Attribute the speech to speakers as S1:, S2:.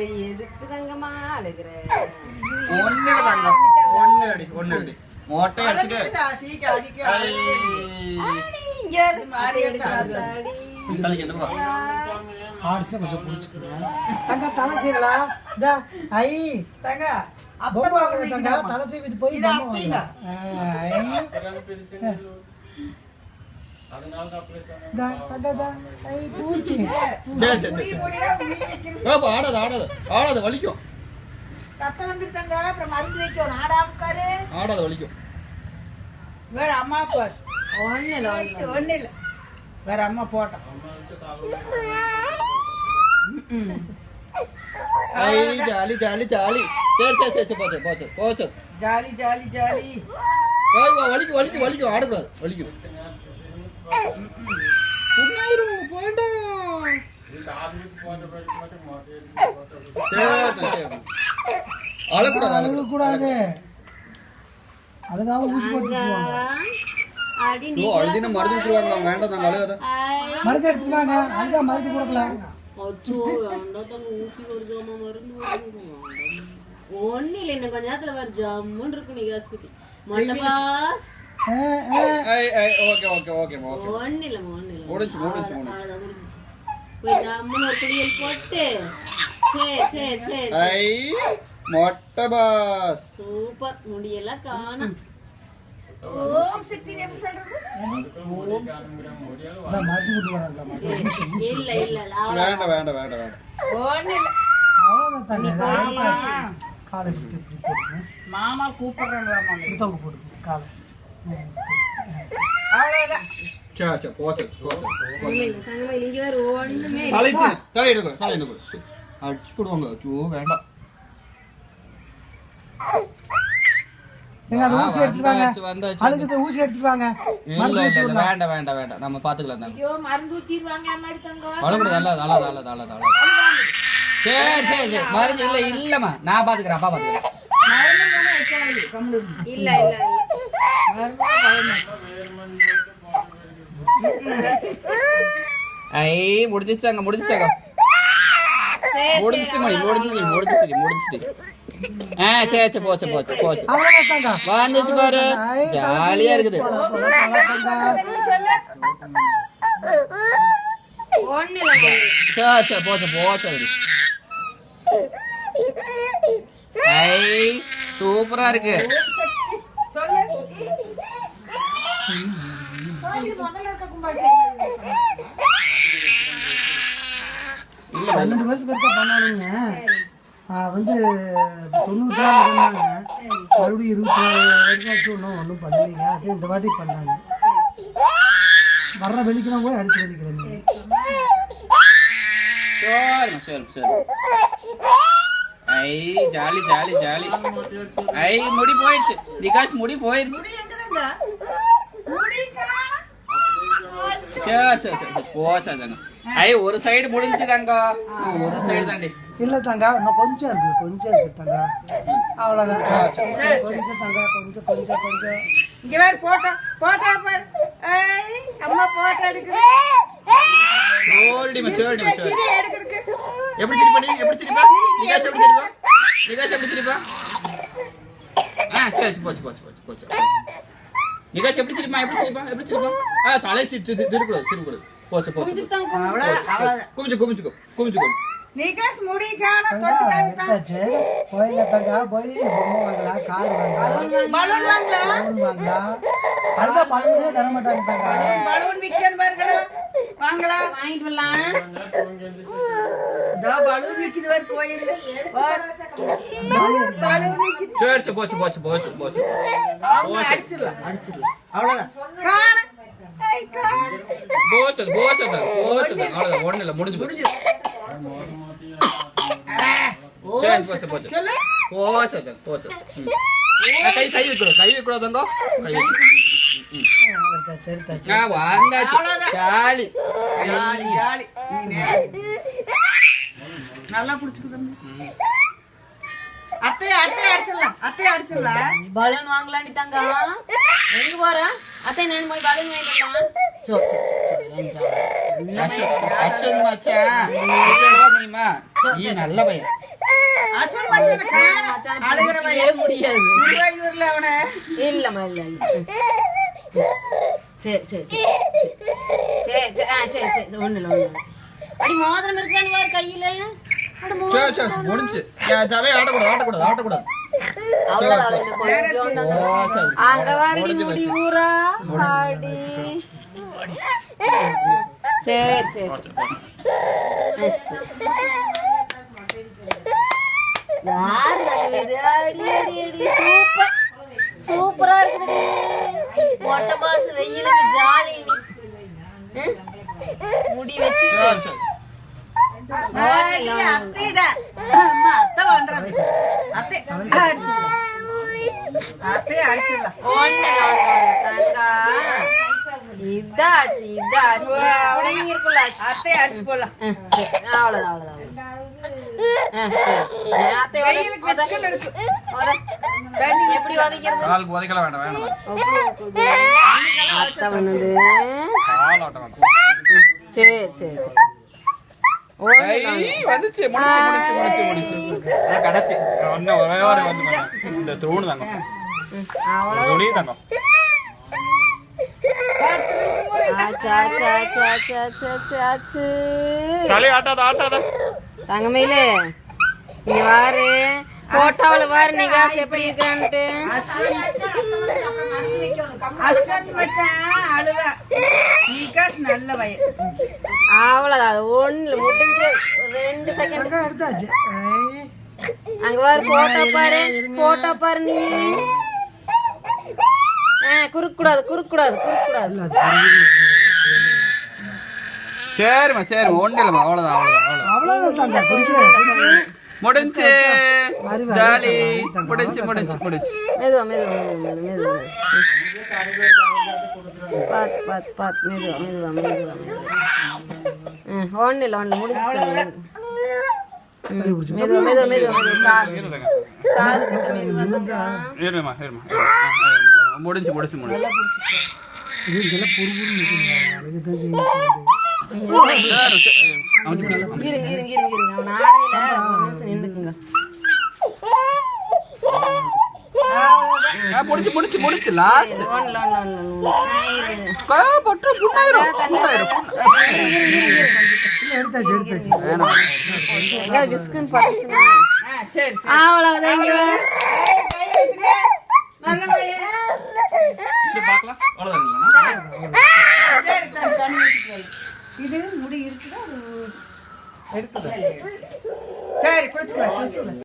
S1: எதுக்கு தங்கமா அழுகுற?
S2: ஒண்ணு தங்கம் ஒண்ணு அடி மோட்டை அடிச்சுட்டு
S3: ஆடிச்சு கொஞ்சம் பிடிச்சிக்கிறேன் தங்க தலை செய்யலாம் இந்த ஐ தங்க பொம்மை தங்க தலை செய்விட்டு போய் பொம்மை
S2: ஆடாத வலிக்கும்
S4: ரத்தம் வந்துட்டாங்க அப்புறம் மருந்து வைக்கணும் ஆடாமுக்காரு
S2: ஆடாத வலிக்கும்
S4: வேற அம்மா பாரு ஒண்ணு இல்ல வேற அம்மா போட்டோம்
S2: ஜாலி ஜாலி ஜாலி சரி போச்சு
S4: ஜாலி ஜாலி ஜாலி
S2: வலிக்கும் ஆடக்கூடாது வலிக்கும்
S3: அழக்கூடாது அழுதாம ஊசி போட்டு
S2: அழுதின மருந்து விட்டுருவாங்க வேண்டாம் நாங்க அழுகாத
S3: மருந்து எடுத்துருவாங்க அழுதா மருந்து கொடுக்கல
S1: ஊசி வருதாமா மருந்து ஒண்ணு இல்ல இன்னும் கொஞ்ச நேரத்துல வர ஜம்முன்னு இருக்கு நீ காசுக்குட்டி மண்டபாஸ்
S2: ஓகே
S1: ஒண்ணு இல்ல
S2: முடிச்சு
S1: போய் அம்மன் ஒரு குடியல் போட்டு சரி
S2: மொட்டை பாஸ்
S1: சூப்பர் முடியெல்லாம் காணும்
S4: ஓம் சக்தி என்ன சொல்றது
S3: மருந்து கொண்டு வராங்க
S1: இல்ல
S2: வேண்டாம்
S4: ஒண்ணு இல்ல
S3: அவ்வளவுதான் தங்க காலை விட்டு இப்படி போட்டு
S4: மாமா கூப்பிடுறாங்க
S3: எடுத்தவங்க போட்டு காலை
S4: அவ்வளவுதான்
S2: சரி போச்சு
S1: தங்கமா இங்க வேற ஒண்ணுமே
S2: தலை எடுக்க அடிச்சு போடுவாங்க ஐயோ வேண்டாம்
S3: ஊசி எடுத்துவாங்க அதுக்கு ஊசி எடுத்துவாங்க
S2: வேண்டாம் நம்ம பாத்துக்கலாம்
S1: ஐயோ மருந்து ஊத்திடுவாங்க மாதிரி தங்கம்
S2: நல்ல சரி மருந்து இல்லம்மா நான் பாத்துக்கிறேன் அப்பா பாத்துக்கிறேன்
S1: இல்ல
S2: முடிச்சிட்டாங்க முடிச்சிட்டு சரி போச்சு வந்துச்சு பாரு ஜாலியா இருக்குது சரி போச்சு சூப்பரா இருக்கு
S3: இல்ல 12 வருஷத்துக்கு ஒருக்கா பண்ணானுங்க வந்து 90 தான் பண்ணாங்க மறுபடியும் 24 வருஷம் ஒன்றும் பண்ணலைங்க அது இந்த வாட்டி பண்ணாங்க வர்ற வெளிக்கணும் போய் அடிச்சு வெளிக்கிறேன்
S2: ஜாலி முடி போயிடுச்சு நிகாஷ் முடி போயிடுச்சு சரி போச்சாங்க ஒரு சைடு முடிஞ்சுதாங்க ஒரு சைடு தாண்டி
S3: இல்ல தங்க இன்னும் கொஞ்சம் இருக்கு தங்க அவ்வளவுதான் கொஞ்சம் தங்க கொஞ்சம்
S4: இங்க வேற போட்டோ பாரு அம்மா போட்டோ எடுக்குது
S2: எப்படி சிரிப்பா நிகாஷ் எப்படி சிரிப்பா சரி போச்சு நிகாஷ் எப்படி சிரிப்பா தலை திருக்கூடாது போச்சு குமிச்சுக்கோ
S4: நிகாஷ் முடி காண தொட்டு
S3: கோயில தங்க போய் பொம்மை வாங்கலாம் கார் வாங்கலாம்
S4: பலூன் வாங்கலாம்
S3: அடுத்த பலூனே தர மாட்டாங்க தங்க
S4: பலூன் விக்கன் பாருங்க வாங்கலாம்
S1: வாங்கிட்டு வரலாம்
S4: பலூன் விக்குது வேற கோயில்ல பலூன் விக்குது
S2: சரி போச்சு
S4: அடிச்சிடலாம் அவ்வளவுதான் காண
S2: போச்சு ஒண்ணு இல்ல முடிஞ்சு போச்சு போச்சு கை வைக்கூடாதுங்க வாங்காச்சு ஜாலி
S4: நல்லா பிடிச்சிருக்கு அத்தைய அடிச்சிடலாம்
S1: பலூன் வாங்கலாண்டி தங்க எங்க போற அத்தை நான் போய் பலூன் வாங்கிடலாம்
S2: நல்ல பையன்
S4: அஸ்வின் மச்சான் காணோம்.
S1: மச்சான்
S4: அழுகிற
S1: பிடிக்கவே முடியாது.
S4: குருவாயூர்ல அவனை
S1: இல்லம்மா இல்ல இல்ல. சரி சரி சரி சரி சரி சரி சரி ஒண்ணு இல்ல ஒண்ணு இல்ல. அடி மோதிரம் இருக்கான்னு பாரு கையில. அட
S2: சரி சரி முடிஞ்சு. தலையை ஆட்டக்கூடாது.
S1: அவ்வளவுதான் இன்னும் கொஞ்சம் தான். அங்க வாடி முடி ஊரா ஆடி. சரி சரி யாரு நல்லது? அடி அடி அடி சூப்பர் சூப்பரா இருக்குது. மொட்டை மாசம் வெயிலுக்கு ஜாலி நீ. முடி வச்சு
S4: அத்தைடா. அம்மா அத்தை பண்றது. அத்தை அடிச்சிடலாம். அத்தை அடிச்சிடலாம்.
S1: இதாச்சு இருக்குல்ல.
S4: அத்தை அடிச்சு போடலாம்.
S1: அவ்வளவுதான் எப்படி உதைக்கிறது?
S2: காலுக்கு உதைக்கல வேண்டாம்.
S1: அத்தை வந்தது.
S2: கால் ஆட்ட வேண்டாம்.
S1: சரி சரி சரி
S2: வந்துச்சு முடிச்சு. கடைசி ஒண்ணு ஒரே ஒரு வந்து இந்த தூணு தாங்க. துணி தாங்க. தலை ஆட்டாத
S1: தங்கமயிலே இங்க வாரு. போட்டோல பாரு நிகாஸ் எப்படி இருக்கான்ட்டு.
S4: அஸ்வின் மச்சான் அழுவா. நிகாஸ் நல்ல வயல்.
S1: அவ்வளவுதான். அது ஒண்ணு முடிஞ்சு 2 செகண்ட்
S3: எடுத்தாச்சு.
S1: அங்க பாரு போட்டோ பாரு நீ. குறுக்க கூடாது.
S2: சரிம்மா ஒண்ணு இல்லம்மா.
S3: அவ்வளவுதான் கொஞ்சம்
S2: முடிஞ்சு ஜாலி. முடிச்சு
S1: மெதுவா பாத்து மெதுவா ஒண்ணு இல்ல முடிச்சுட்டாங்க. மெதுவா காது கிட்ட மெதுவா.
S2: இருமா முடிஞ்சு
S3: இதெல்லாம் பொறுப்புன்னு நினைக்கிறேன். அதுக்குதான் செய்யணும்.
S1: இருங்க அவன் ஆடையில ஒரு நிமிஷம் நின்னுக்குங்க.
S2: முடிச்சு லாஸ்ட்
S3: எடுத்தாச்சு.
S1: பிஸ்கன் பாத்துச்சுங்க.
S4: சரி
S1: அவ்வளவுதான்.
S4: நல்ல வயல். இது முடி இருக்குதா? எடுத்து சரி குளிச்சுக்கலாம்.